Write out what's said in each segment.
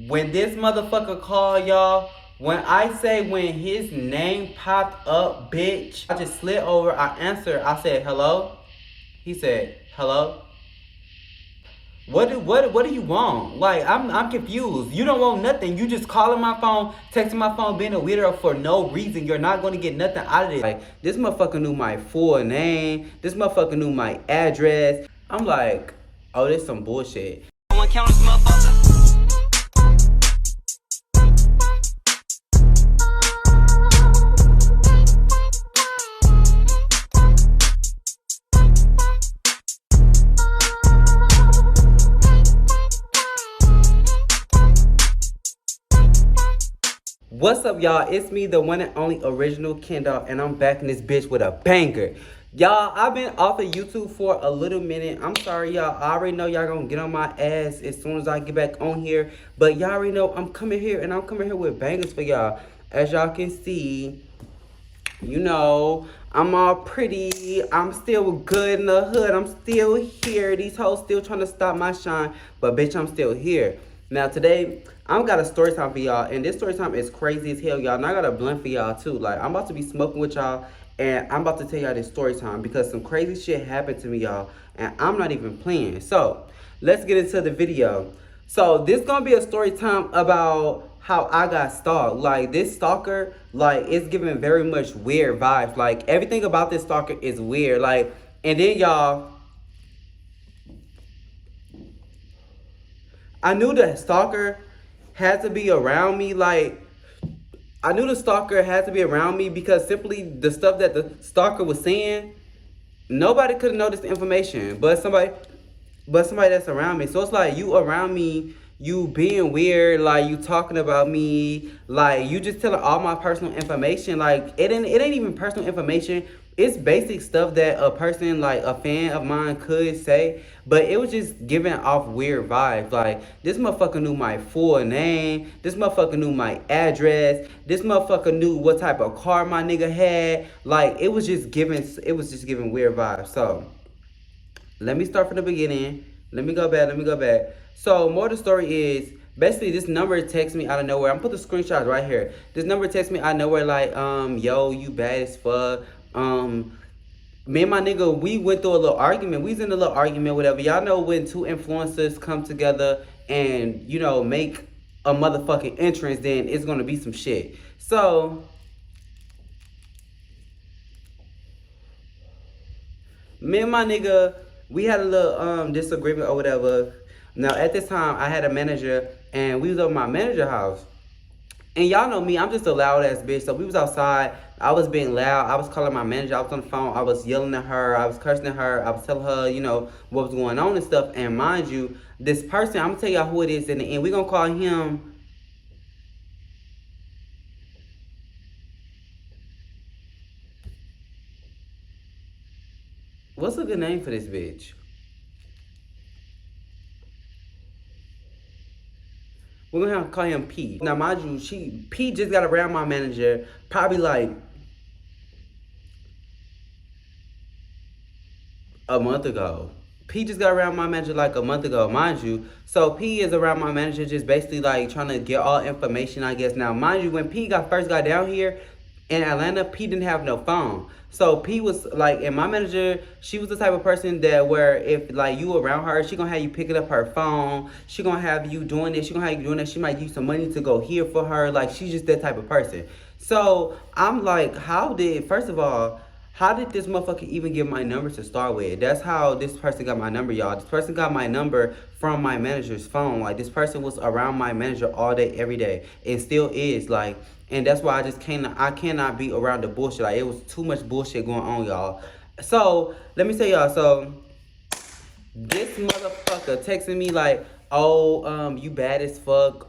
When this motherfucker called, y'all, when I say when his name popped up, bitch, I just slid over, I answered, I said, hello? He said, hello? What do you want? Like, I'm confused. You don't want nothing. You just calling my phone, texting my phone, being a weirdo for no reason. You're not going to get nothing out of it. Like, this motherfucker knew my full name. This motherfucker knew my address. I'm like, oh, this some bullshit. What's up, y'all? It's me, the one and only original Kendall, and I'm back in this bitch with a banger. Y'all, I've been off of YouTube for a little minute. I'm sorry, y'all. I already know y'all gonna get on my ass as soon as I get back on here. But y'all already know I'm coming here, and I'm coming here with bangers for y'all. As y'all can see, you know, I'm all pretty. I'm still good in the hood. I'm still here. These hoes still trying to stop my shine. But bitch, I'm still here. Now today, I've got a story time for y'all, and this story time is crazy as hell, y'all. And I got a blunt for y'all too. Like, I'm about to be smoking with y'all, and I'm about to tell y'all this story time because some crazy shit happened to me, y'all, and I'm not even playing. So, let's get into the video. So, this gonna be a story time about how I got stalked. Like, this stalker, like, it's giving very much weird vibes. Like, everything about this stalker is weird. Like, and then y'all, I knew the stalker had to be around me. Like, I knew the stalker had to be around me because simply the stuff that the stalker was saying, nobody could have noticed the information but somebody that's around me. So it's like, you around me, you being weird, like you talking about me, like you just telling all my personal information. Like, it ain't even personal information. It's basic stuff that a person, like a fan of mine, could say, but it was just giving off weird vibes. Like, this motherfucker knew my full name. This motherfucker knew my address. This motherfucker knew what type of car my nigga had. Like, it was just giving weird vibes. So, let me start from the beginning. Let me go back. So, more of the story is, basically, this number texts me out of nowhere. I'm put the screenshots right here. This number texts me out of nowhere like, yo, you bad as fuck. Me and my nigga, we went through a little argument. We was in a little argument, whatever. Y'all know when two influencers come together and, you know, make a motherfucking entrance, then it's gonna be some shit. So, me and my nigga, we had a little disagreement or whatever. Now, at this time, I had a manager, and we was over my manager house. And y'all know me, I'm just a loud ass bitch. So we was outside, I was being loud, I was calling my manager, I was on the phone, I was yelling at her, I was cursing at her, I was telling her, you know, what was going on and stuff. And mind you, this person, I'm gonna tell y'all who it is in the end. We gonna call him, what's a good name for this bitch? We're gonna have to call him P. Now, mind you, P just got around my manager probably like a month ago. P just got around my manager like a month ago, mind you. So P is around my manager just basically like trying to get all information, I guess. Now, mind you, when P first got down here in Atlanta, P didn't have no phone. So P was like, and my manager, she was the type of person that where if like you around her, she gonna have you picking up her phone. She gonna have you doing this. She gonna have you doing that. She might use some money to go here for her. Like, she's just that type of person. So I'm like, first of all, how did this motherfucker even get my number to start with? That's how this person got my number, y'all. This person got my number from my manager's phone. Like, this person was around my manager all day, every day. It still is, like, and that's why I cannot be around the bullshit. Like, it was too much bullshit going on, y'all. So, let me tell y'all, so, this motherfucker texting me like, oh, you bad as fuck,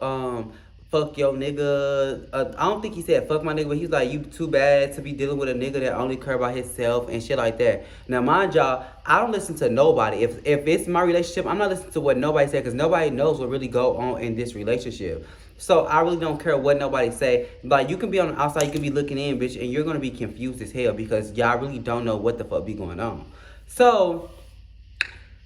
fuck your nigga. I don't think he said fuck my nigga, but he's like, you too bad to be dealing with a nigga that only care about himself and shit like that. Now, mind y'all, I don't listen to nobody. If it's my relationship, I'm not listening to what nobody said because nobody knows what really go on in this relationship. So I really don't care what nobody say. Like, you can be on the outside, you can be looking in, bitch, and you're gonna be confused as hell because y'all really don't know what the fuck be going on. So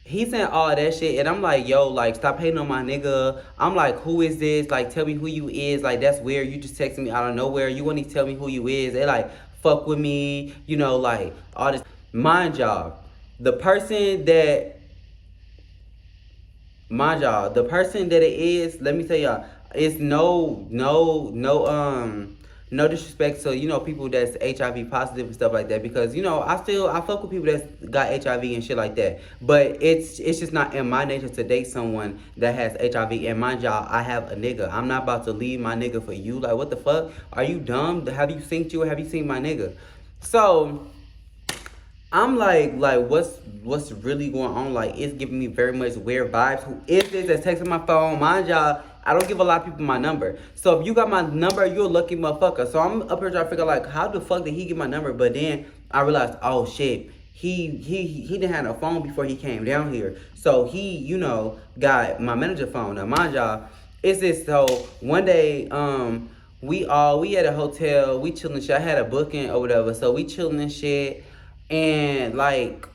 He sent all that shit, and I'm like, yo, like, stop hating on my nigga. I'm like, who is this? Like, tell me who you is. Like, that's weird. You just texting me out of nowhere. You wouldn't even tell me who you is. They like, fuck with me, you know, like, all this. Mind y'all, the person that, mind y'all, the person that it is, let me tell y'all, it's no disrespect to, you know, people that's HIV positive and stuff like that, because, you know, I fuck with people that's got HIV and shit like that, but it's just not in my nature to date someone that has HIV. And mind y'all, I have a nigga. I'm not about to leave my nigga for you. Like, what the fuck? Are you dumb? Have you seen you or have you seen my nigga? So I'm like what's really going on? Like, it's giving me very much weird vibes. Who is this that's texting my phone? Mind y'all, I don't give a lot of people my number. So if you got my number, you're a lucky motherfucker. So I'm up here trying to figure like, how the fuck did he get my number? But then I realized, oh shit, he didn't have a phone before he came down here. So he, you know, got my manager phone. Now mind y'all, it's this. So one day, we at a hotel, we chilling shit. I had a booking or whatever, so we chilling and shit. And like,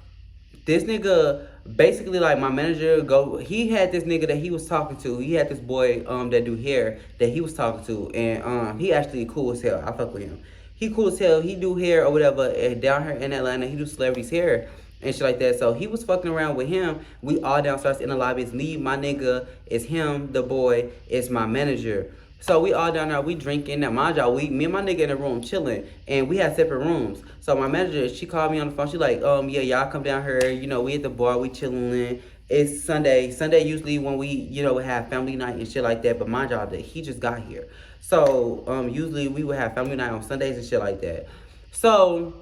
this nigga, basically, like, my manager he had this nigga that he was talking to. He had this boy that do hair that he was talking to, and he actually cool as hell. I fuck with him. He cool as hell. He do hair or whatever, and down here in Atlanta, he do celebrities hair and shit like that. So he was fucking around with him. We all downstairs in the lobby. It's me, my nigga, it's him, the boy, it's my manager. So we all down there, we drinking. Now mind y'all, me and my nigga in the room chilling, and we had separate rooms. So my manager, she called me on the phone. She like, yeah, y'all come down here. You know, we at the bar, we chilling. It's Sunday. Sunday usually when we, you know, have family night and shit like that. But mind y'all, that he just got here. So usually we would have family night on Sundays and shit like that. So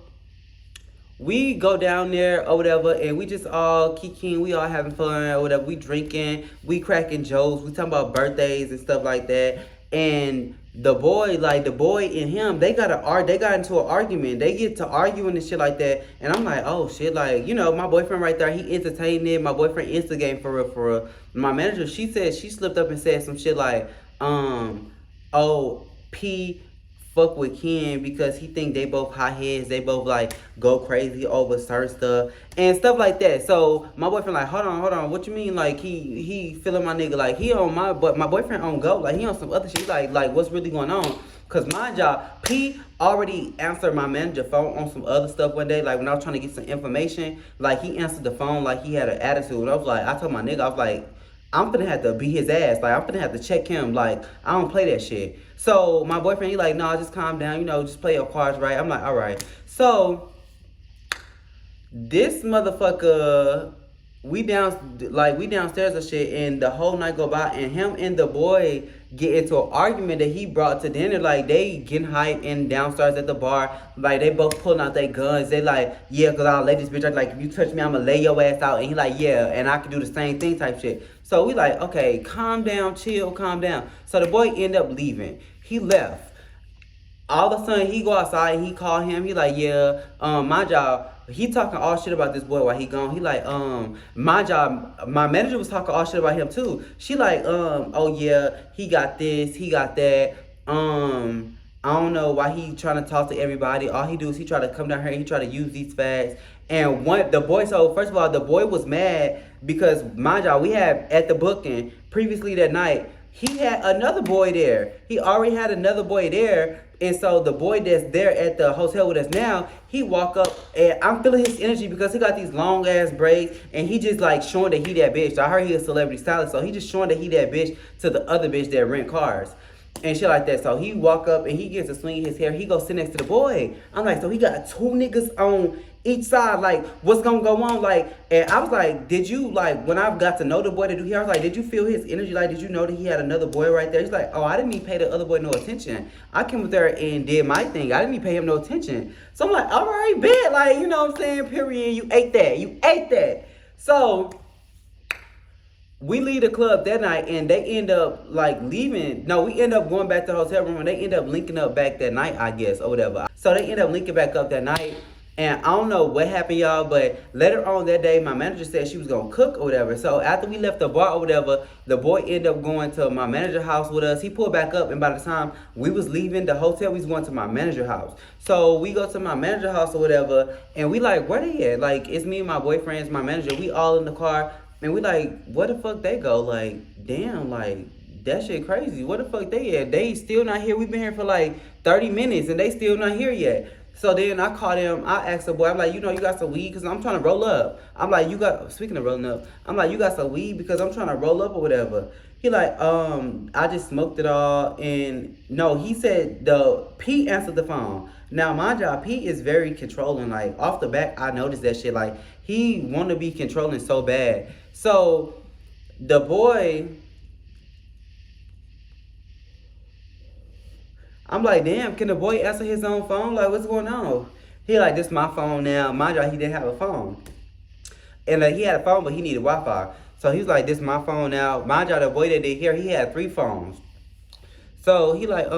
we go down there or whatever, and we just all kicking, we all having fun or whatever. We drinking, we cracking jokes, we talking about birthdays and stuff like that. And the boy and him, they got into an argument. They get to arguing and shit like that. And I'm like, oh shit, like, you know, my boyfriend right there, he entertained it. My boyfriend instigating for real. My manager, she said, she slipped up and said some shit like, oh, P fuck with Ken because he think they both hot heads. They both like go crazy over certain stuff and stuff like that. So my boyfriend like, hold on, what you mean? Like he feeling my nigga, like he on my boyfriend on go, like he on some other shit. Like what's really going on? Cause my job, P already answered my manager phone on some other stuff one day. Like when I was trying to get some information, like he answered the phone like he had an attitude. I told my nigga, I was like, I'm finna have to beat his ass. Like, I'm finna have to check him. Like, I don't play that shit. So, my boyfriend, he like, nah, just calm down. You know, just play your cards right. I'm like, all right. So, this motherfucker, we downstairs and shit, and the whole night go by, and him and the boy get into an argument that he brought to dinner. Like, they getting hyped and downstairs at the bar. Like, they both pulling out their guns. They like, yeah, because I'll lay this bitch out. Like, if you touch me, I'm going to lay your ass out. And he like, yeah, and I can do the same thing type shit. So we like, okay, calm down, chill, calm down. So the boy ended up leaving. He left. All of a sudden, he go outside and he call him. He like, yeah, my job. He talking all shit about this boy while he gone. He like, my job, my manager was talking all shit about him too. She like, oh yeah, he got this, he got that. I don't know why he trying to talk to everybody. All he do is he try to come down here and he try to use these facts. And so first of all, the boy was mad because my job, we had at the booking previously that night, he had another boy there. He already had another boy there. And so the boy that's there at the hotel with us now, he walk up and I'm feeling his energy because he got these long ass braids and he just like showing that he that bitch. I heard he a celebrity stylist, so he just showing that he that bitch to the other bitch that rent cars and shit like that. So he walk up and he gets to swing his hair. He go sit next to the boy. I'm like, so he got two niggas on each side, like, what's gonna go on? Like, and I was like, did you, like, when I got to know the boy to do here, I was like, did you feel his energy? Like, did you know that he had another boy right there? He's like, oh, I didn't even pay the other boy no attention. I came up there and did my thing. I didn't even pay him no attention. So I'm like, all right, bet. Like, you know what I'm saying? Period. You ate that. So we leave the club that night and they end up like leaving. No, we end up going back to the hotel room and they end up linking up back that night, I guess, or whatever. So they end up linking back up that night. And I don't know what happened, y'all, but later on that day, my manager said she was gonna cook or whatever. So after we left the bar or whatever, the boy ended up going to my manager's house with us. He pulled back up, and by the time we was leaving the hotel, we was going to my manager's house. So we go to my manager's house or whatever, and we like, where they at? Like, it's me and my boyfriends, my manager. We all in the car, and we like, where the fuck they go? Like, damn, like, that shit crazy. Where the fuck they at? They still not here. We've been here for like 30 minutes, and they still not here yet. So then I called him, I asked the boy, I'm like, you know, you got some weed? Because I'm trying to roll up. I'm like, speaking of rolling up, I'm like, you got some weed? Because I'm trying to roll up or whatever. He like, I just smoked it all. And no, he said Pete answered the phone. Now, my job, Pete is very controlling. Like, off the back, I noticed that shit. Like, he want to be controlling so bad. So the boy, I'm like, damn, can the boy answer his own phone? Like, what's going on? He like, this my phone now. Mind you, he didn't have a phone. And like, he had a phone, but he needed Wi-Fi. So he's like, this my phone now. Mind you, the boy that did here, he had 3 phones. So he like,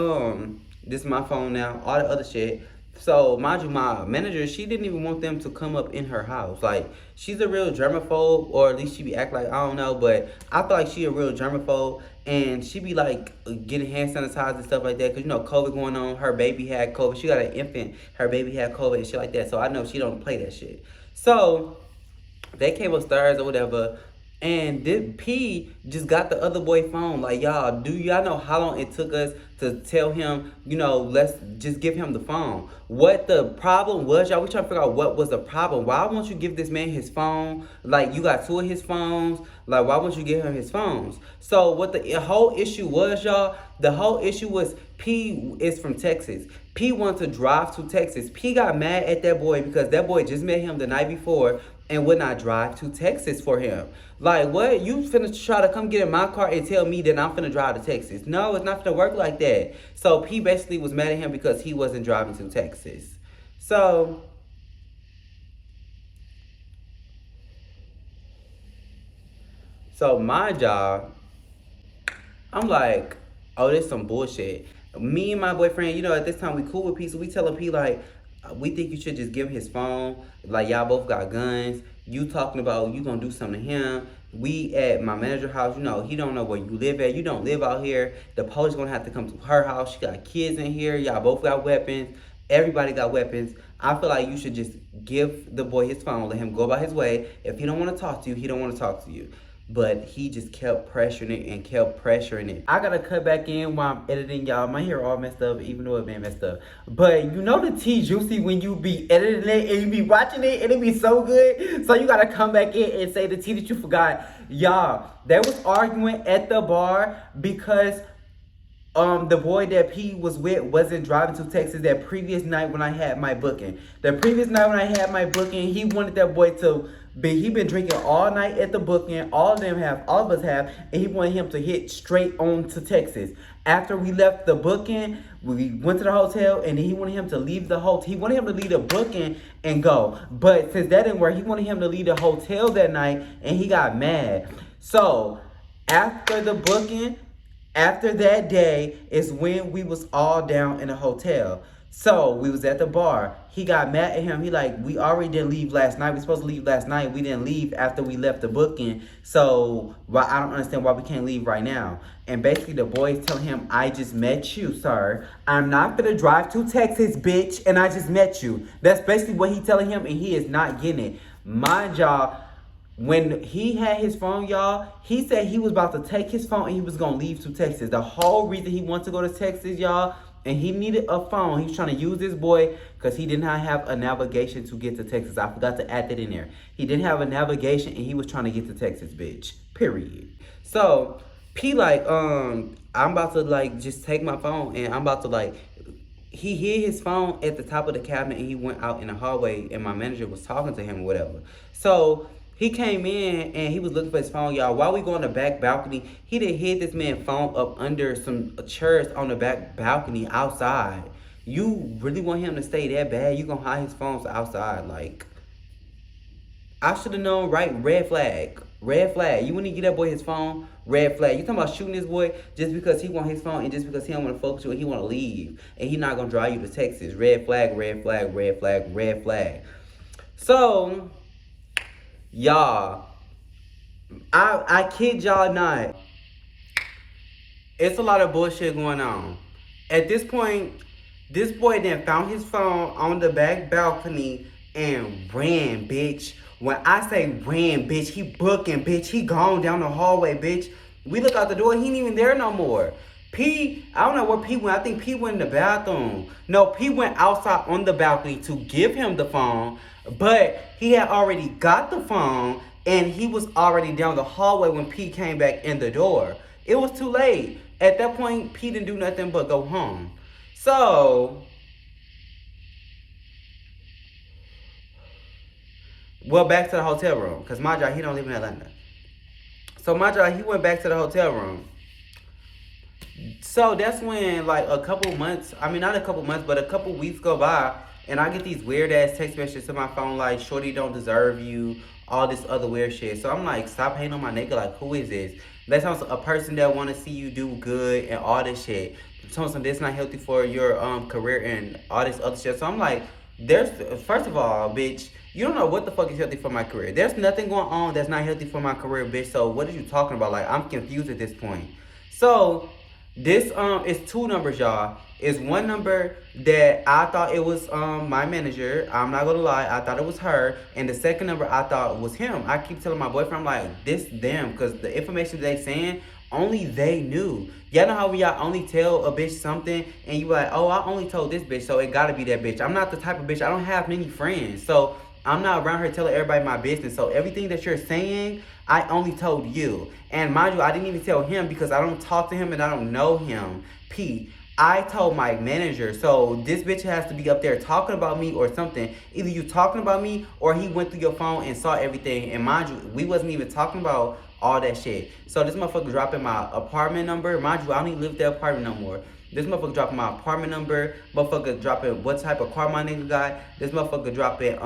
this my phone now, all the other shit. So mind you, my manager, she didn't even want them to come up in her house. Like, she's a real germaphobe, or at least she be act like, I don't know, but I feel like she a real germaphobe. And she be like getting hand sanitized and stuff like that, because you know COVID going on. Her baby had COVID. She got an infant. Her baby had COVID and shit like that. So I know she don't play that shit. So they came upstairs or whatever, and P just got the other boy phone. Like, y'all, do y'all know how long it took us to tell him, you know, let's just give him the phone? What the problem was, y'all? We trying to figure out what was the problem. Why won't you give this man his phone? Like, you got 2 of his phones. Like, why won't you give him his phones? So what the whole issue was, y'all, the whole issue was P is from Texas. P wanted to drive to Texas. P got mad at that boy because that boy just met him the night before and would not drive to Texas for him. Like, what? You finna try to come get in my car and tell me that I'm finna drive to Texas? No, it's not finna work like that. So P basically was mad at him because he wasn't driving to Texas. So my job, I'm like, oh, this some bullshit. Me and my boyfriend, you know, at this time we cool with P, so we telling P like, we think you should just give him his phone. Like, y'all both got guns. You talking about you gonna do something to him. We at my manager's house, you know, he don't know where you live at. You don't live out here. The police gonna have to come to her house. She got kids in here. Y'all both got weapons. Everybody got weapons. I feel like you should just give the boy his phone, let him go about his way. If he don't want to talk to you, he don't want to talk to you. But he just kept pressuring it and kept pressuring it. I gotta cut back in while I'm editing, y'all. My hair all messed up, even though it been messed up. But you know the tea juicy when you be editing it and you be watching it and it be so good. So you gotta come back in and say the tea that you forgot. Y'all, they was arguing at the bar because the boy that P was with wasn't driving to Texas that previous night when I had my booking. The previous night when I had my booking, he wanted that boy to be, he been drinking all night at the booking. All of us have, and he wanted him to hit straight on to Texas. After we left the booking, we went to the hotel, and he wanted him to leave the hotel. He wanted him to leave the booking and go. But since that didn't work, he wanted him to leave the hotel that night, and he got mad. So after the booking, after that day is when we was all down in the hotel. So we was at the bar. He got mad at him. He like, we already didn't leave last night. We supposed to leave last night. We didn't leave after we left the booking. So I don't understand why we can't leave right now. And basically the boy is telling him, I just met you, sir. I'm not gonna drive to Texas, bitch. And I just met you. That's basically what he telling him, and he is not getting it. Mind y'all, when he had his phone, y'all, he said he was about to take his phone and he was going to leave to Texas. The whole reason he wanted to go to Texas, y'all, and he needed a phone. He was trying to use this boy because he did not have a navigation to get to Texas. I forgot to add that in there. He didn't have a navigation and he was trying to get to Texas, bitch. Period. So, P like, I'm about to like just take my phone and I'm about to like, he hid his phone at the top of the cabinet and he went out in the hallway and my manager was talking to him or whatever. So he came in and he was looking for his phone, y'all. While we go on the back balcony, he done hid this man's phone up under some chairs on the back balcony outside. You really want him to stay that bad? You gonna hide his phones outside? Like, I should have known, right? Red flag. Red flag. You wouldn't get that boy his phone. Red flag. You talking about shooting this boy just because he want his phone and just because he don't want to focus you and he want to leave and he not gonna drive you to Texas. Red flag. Red flag. Red flag. Red flag. So, y'all, I kid y'all not. It's a lot of bullshit going on. At this point, this boy then found his phone on the back balcony and ran, bitch. When I say ran, bitch, he booking, bitch. He gone down the hallway, bitch. We look out the door, he ain't even there no more. P, I don't know where P went. I think P went in the bathroom. No, P went outside on the balcony to give him the phone, but he had already got the phone and he was already down the hallway when P came back in the door. It was too late. At that point, P didn't do nothing but go home. So, well, back to the hotel room. Because my job, he don't live in Atlanta. So my job, he went back to the hotel room. So that's when, like, a couple months, I mean, not a couple months, but a couple weeks go by. And I get these weird-ass text messages to my phone like, shorty don't deserve you, all this other weird shit. So I'm like, stop hating on my nigga. Like, who is this? That's a person that want to see you do good and all this shit. Something that's not healthy for your career and all this other shit. So I'm like, first of all, bitch, you don't know what the fuck is healthy for my career. There's nothing going on that's not healthy for my career, bitch. So what are you talking about? Like, I'm confused at this point. So this is two numbers, y'all. It's one number that I thought it was my manager. I'm not gonna lie, I thought it was her. And the second number I thought was him. I keep telling my boyfriend, I'm like, this them, because the information they saying, only they knew. Y'all know how when y'all only tell a bitch something and you like, oh, I only told this bitch, so it gotta be that bitch. I'm not the type of bitch, I don't have many friends. So I'm not around here telling everybody my business. So everything that you're saying, I only told you. And mind you, I didn't even tell him because I don't talk to him and I don't know him. P. I told my manager. So this bitch has to be up there talking about me or something. Either you talking about me or he went through your phone and saw everything. And mind you, we wasn't even talking about all that shit. So this motherfucker dropping my apartment number. Mind you, I don't even live at that apartment no more. This motherfucker dropping my apartment number. Motherfucker dropping what type of car my nigga got. This motherfucker dropping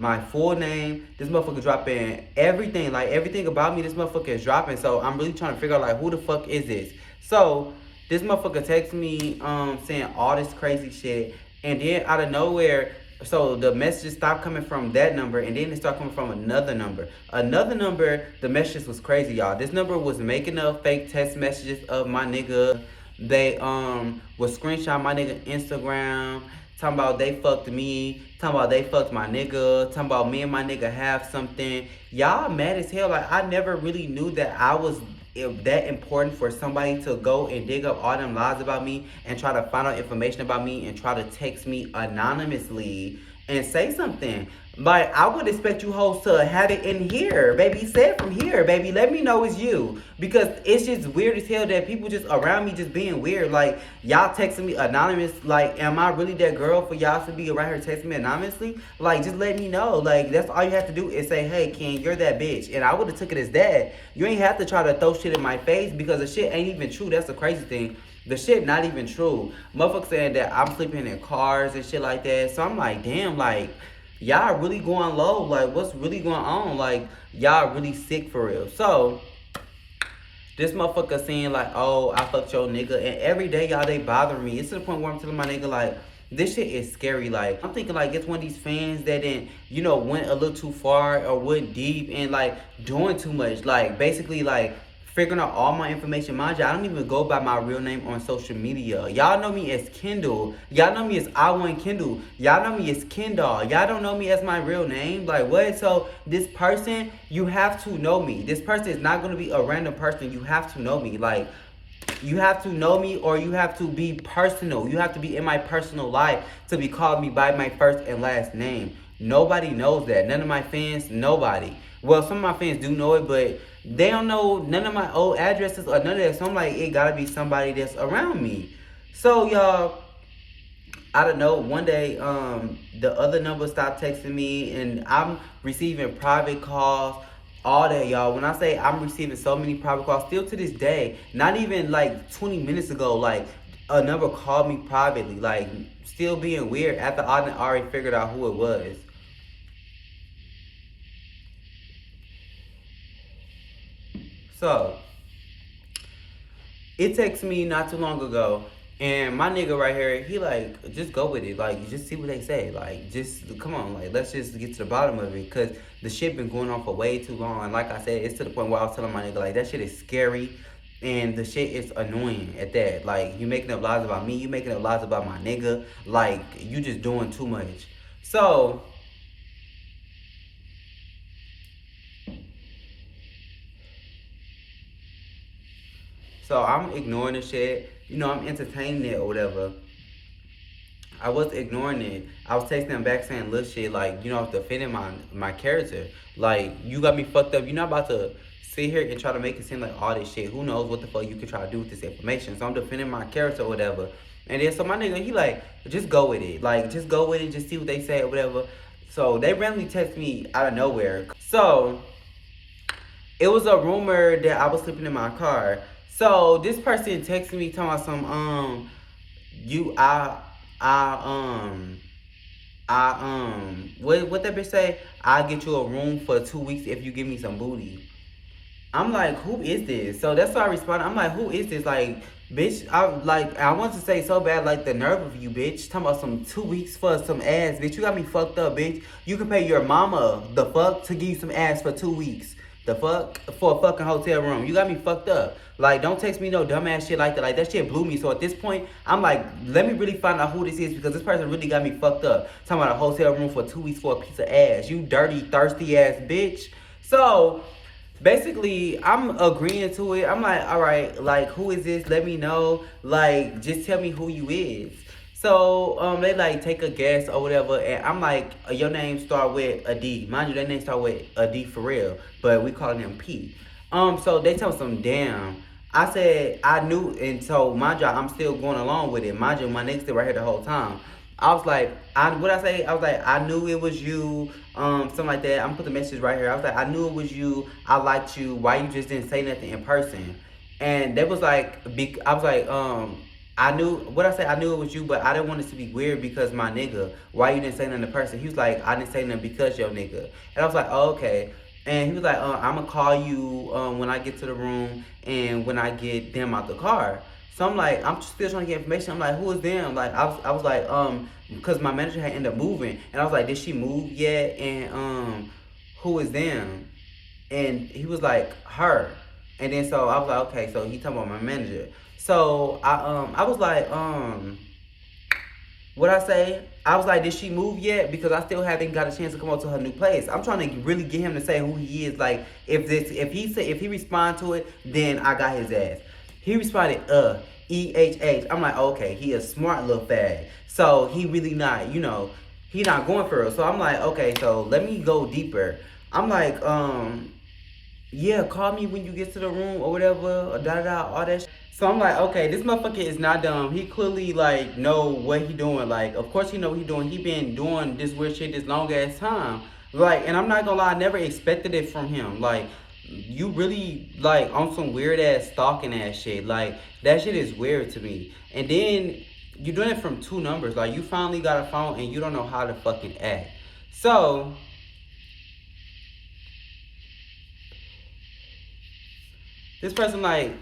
my full name. This motherfucker dropping everything. Like everything about me, this motherfucker is dropping. So I'm really trying to figure out like who the fuck is this? So this motherfucker texts me saying all this crazy shit. And then out of nowhere, so the messages stopped coming from that number and then they start coming from another number. Another number, the messages was crazy, y'all. This number was making up fake text messages of my nigga. They was screenshot my nigga Instagram, talking about they fucked me, talking about they fucked my nigga, talking about me and my nigga have something. Y'all mad as hell. Like I never really knew that I was that important for somebody to go and dig up all them lies about me and try to find out information about me and try to text me anonymously and say something. Like, I would expect you hoes to have it in here. Baby, say it from here, baby. Let me know it's you. Because it's just weird as hell that people just around me just being weird. Like, y'all texting me anonymous. Like, am I really that girl for y'all to be around here texting me anonymously? Like, just let me know. Like, that's all you have to do is say, hey, Ken, you're that bitch. And I would have took it as that. You ain't have to try to throw shit in my face because the shit ain't even true. That's the crazy thing. The shit not even true. Motherfuckers saying that I'm sleeping in cars and shit like that. So I'm like, damn, like, y'all really going low. Like, what's really going on? Like, y'all really sick for real. So, this motherfucker saying like, oh, I fucked your nigga. And every day, y'all, they bother me. It's to the point where I'm telling my nigga, like, this shit is scary. Like, I'm thinking, like, it's one of these fans that didn't, you know, went a little too far or went deep and, like, doing too much. Like, basically, like, figuring out all my information. Mind you, I don't even go by my real name on social media. Y'all know me as Kendall. Y'all know me as I1Kendall. Y'all know me as Kendall. Y'all don't know me as my real name. Like, what? So, this person, you have to know me. This person is not going to be a random person. You have to know me. Like, you have to know me or you have to be personal. You have to be in my personal life to be called me by my first and last name. Nobody knows that. None of my fans, nobody. Well, some of my fans do know it, but they don't know none of my old addresses or none of that. So I'm like, it gotta be somebody that's around me. So y'all, I don't know, one day the other number stopped texting me and I'm receiving private calls, all that, y'all. When I say I'm receiving so many private calls, still to this day, not even like 20 minutes ago, like a number called me privately, like still being weird after I already figured out who it was. So it texted me not too long ago, and my nigga right here, he like, just go with it. Like, just see what they say. Like, just, come on. Like, let's just get to the bottom of it. Because the shit been going on for way too long. And like I said, it's to the point where I was telling my nigga, like, that shit is scary. And the shit is annoying at that. Like, you making up lies about me. You making up lies about my nigga. Like, you just doing too much. So I'm ignoring the shit. You know, I'm entertaining it or whatever. I was ignoring it. I was texting him back saying little shit like, you know, defending my character. Like, you got me fucked up. You're not about to sit here and try to make it seem like all this shit. Who knows what the fuck you could try to do with this information. So I'm defending my character or whatever. And then so my nigga, he like, just go with it. Like, just go with it. Just see what they say or whatever. So they randomly text me out of nowhere. So it was a rumor that I was sleeping in my car. So this person texted me talking about some you what that bitch say? I'll get you a room for 2 weeks if you give me some booty. I'm like, who is this? So that's why I responded. I'm like, who is this? Like, bitch, I want to say so bad, like, the nerve of you, bitch. Talking about some 2 weeks for some ass, bitch. You got me fucked up, bitch. You can pay your mama the fuck to give you some ass for 2 weeks. The fuck? For a fucking hotel room. You got me fucked up. Like, don't text me no dumbass shit like that. Like, that shit blew me. So at this point, I'm like, let me really find out who this is because this person really got me fucked up. Talking about a hotel room for 2 weeks for a piece of ass. You dirty, thirsty ass bitch. So basically, I'm agreeing to it. I'm like, all right, like, who is this? Let me know. Like, just tell me who you is. So, they, like, take a guess or whatever, and I'm like, your name start with a D. Mind you, their name start with a D for real, but we calling him P. So they tell me some damn. I said, I knew, and so, mind you, I'm still going along with it. Mind you, my nigga still right here the whole time. I was like, I was like, I knew it was you, something like that. I'm gonna put the message right here. I was like, I knew it was you. I liked you. Why you just didn't say nothing in person? And they was like, I was like, I knew it was you, but I didn't want it to be weird because my nigga. Why you didn't say nothing in person? He was like, I didn't say nothing because your nigga. And I was like, oh, okay. And he was like, I'm gonna call you when I get to the room and when I get them out the car. So I'm like, I'm still trying to get information. I'm like, who is them? Like, I was like, because my manager had ended up moving. And I was like, did she move yet? And who is them? And he was like, her. And then so I was like, okay, so he talking about my manager. So I was like, what I say? I was like, did she move yet? Because I still haven't got a chance to come up to her new place. I'm trying to really get him to say who he is. Like, if he respond to it, then I got his ass. He responded, EHH. I'm like, okay, he a smart little fag. So he really not, you know, he not going for it. So I'm like, okay, so let me go deeper. I'm like, yeah, call me when you get to the room or whatever, or all that shit. So I'm like, okay, this motherfucker is not dumb. He clearly, like, know what he doing. Like, of course he know what he doing. He been doing this weird shit this long ass time. Like, and I'm not gonna lie, I never expected it from him. Like, you really, like, on some weird ass stalking ass shit. Like, that shit is weird to me. And then you're doing it from 2 numbers. Like, you finally got a phone and you don't know how to fucking act. So this person, like,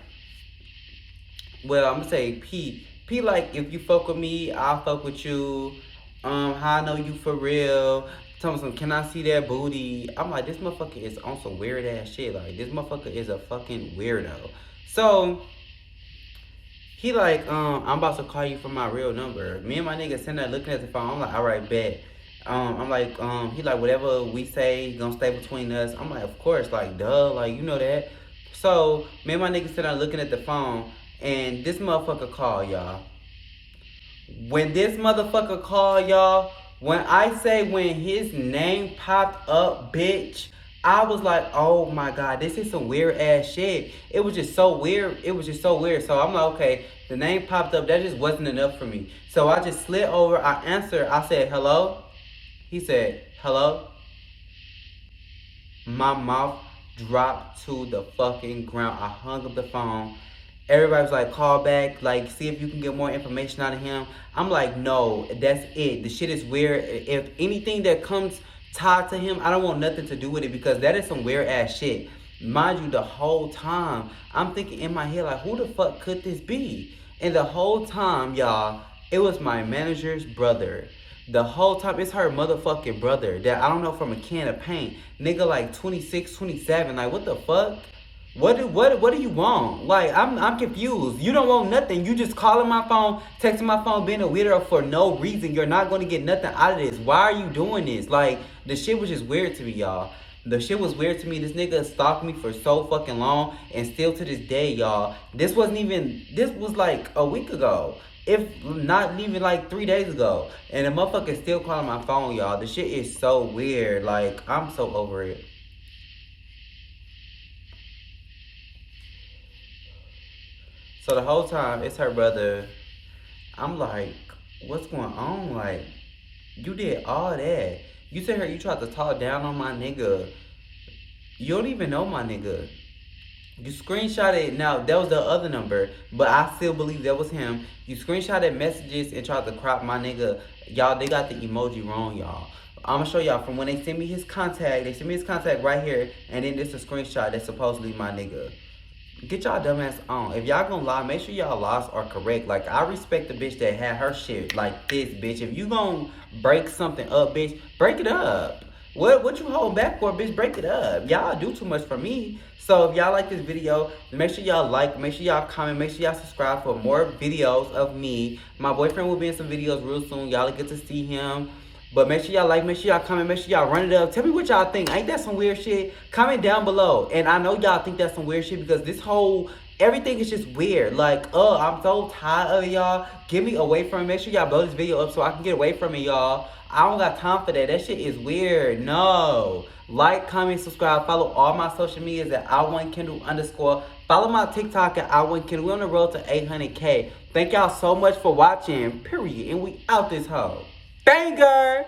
well, I'm gonna say P, like, if you fuck with me, I'll fuck with you. How I know you for real. Tell me some, can I see that booty? I'm like, this motherfucker is on some weird ass shit. Like, this motherfucker is a fucking weirdo. So he like, I'm about to call you from my real number. Me and my nigga sitting there looking at the phone. I'm like, all right, bet. I'm like, he like, whatever we say gonna stay between us. I'm like, of course, like, duh, like, you know that. So me and my nigga sitting there looking at the phone, and this motherfucker call, y'all. When this motherfucker call, y'all, when I say when his name popped up, bitch, I was like, oh my God, this is some weird ass shit. It was just so weird. It was just so weird. So I'm like, okay, the name popped up. That just wasn't enough for me. So I just slid over. I answered. I said, hello? He said, hello? My mouth dropped to the fucking ground. I hung up the phone. Everybody was like, call back, like, see if you can get more information out of him. I'm like, no, that's it. The shit is weird. If anything that comes tied to him, I don't want nothing to do with it because that is some weird ass shit. Mind you, the whole time, I'm thinking in my head, like, who the fuck could this be? And the whole time, y'all, it was my manager's brother. The whole time, it's her motherfucking brother that I don't know from a can of paint. Nigga like 26, 27. Like, what the fuck? What do you want? Like, I'm confused. You don't want nothing. You just calling my phone, texting my phone, being a weirdo for no reason. You're not gonna get nothing out of this. Why are you doing this? Like, the shit was just weird to me, y'all. The shit was weird to me. This nigga stalked me for so fucking long, and still to this day, y'all. This was like a week ago. If not even like 3 days ago. And the motherfucker still calling my phone, y'all. The shit is so weird. Like, I'm so over it. So the whole time, it's her brother. I'm like, what's going on? Like, you did all that. You said her, you tried to talk down on my nigga. You don't even know my nigga. You screenshotted, now that was the other number, but I still believe that was him. You screenshotted messages and tried to crop my nigga. Y'all, they got the emoji wrong, y'all. I'm gonna show y'all from when they sent me his contact. They sent me his contact right here, and then this a screenshot that's supposedly my nigga. Get y'all dumbass on. If y'all gonna lie, make sure y'all lies are correct. Like, I respect the bitch that had her shit like this, bitch. If you gonna break something up, bitch, break it up. What you holding back for, bitch? Break it up. Y'all do too much for me. So if y'all like this video, make sure y'all like, make sure y'all comment, make sure y'all subscribe for more videos of me. My boyfriend will be in some videos real soon. Y'all get to see him. But make sure y'all like, make sure y'all comment, make sure y'all run it up. Tell me what y'all think. Ain't that some weird shit? Comment down below. And I know y'all think that's some weird shit because this whole, everything is just weird. Like, I'm so tired of it, y'all. Get me away from it. Make sure y'all blow this video up so I can get away from it, y'all. I don't got time for that. That shit is weird. No. Like, comment, subscribe. Follow all my social medias at I1Kendall_. Follow my TikTok at I1Kendall. We're on the road to 800K. Thank y'all so much for watching. Period. And we out this hoe. Banger!